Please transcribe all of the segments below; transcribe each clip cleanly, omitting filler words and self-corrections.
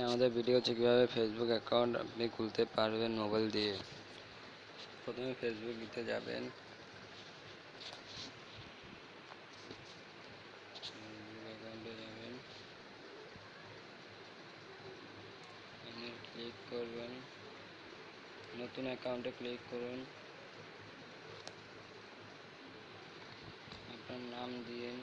আমাদের ভিডিও হচ্ছে কীভাবে ফেসবুক অ্যাকাউন্ট আপনি খুলতে পারবেন মোবাইল দিয়ে। প্রথমে ফেসবুক দিতে যাবেন, ফেসবুক অ্যাকাউন্টে যাবেন, এখানে ক্লিক করবেন, নতুন অ্যাকাউন্টে ক্লিক করুন, আপনার নাম দিন,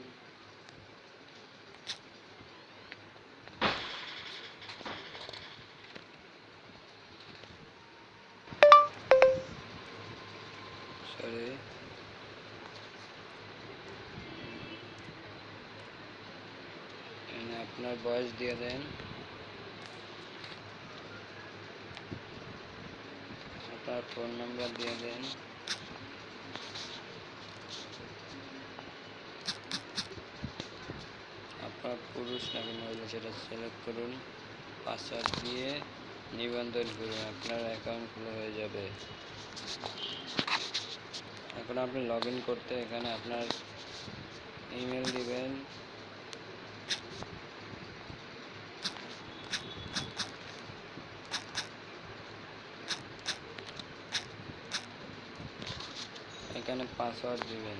আপনার বয়স দিয়ে দেন, আপনার ফোন নাম্বার দিয়ে দেন, আপনার পুরুষ নাকি মহিলা সেটা সিলেক্ট করুন, পাসওয়ার্ড দিয়ে নিবন্ধন করুন, আপনার অ্যাকাউন্ট খোলা হয়ে যাবে। এখন আপনি লগ ইন করতে এখানে আপনার ইমেল দিবেন, এখানে পাসওয়ার্ড দিবেন।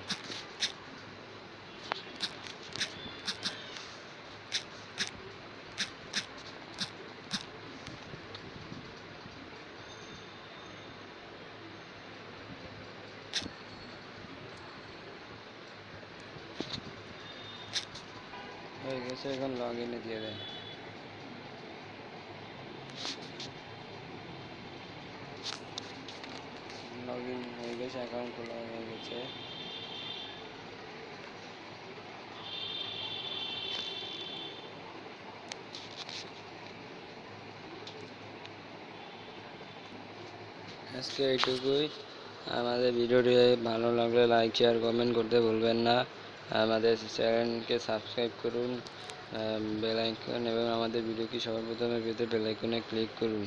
হয়ে গেছে, এখন লগ ইনে দিয়ে দেন। লগ ইন হয়ে গেছে, অ্যাকাউন্ট খোলা হয়ে গেছে। আজকে এইটুকুই। আমাদের ভিডিওটি ভালো লাগলে লাইক শেয়ার কমেন্ট করতে ভুলবেন না। আমাদের চ্যানেলকে সাবস্ক্রাইব করুন, বেল আইকন, এবং আমাদের ভিডিওটি সবার প্রথমে পেতে বেল আইকনে ক্লিক করুন।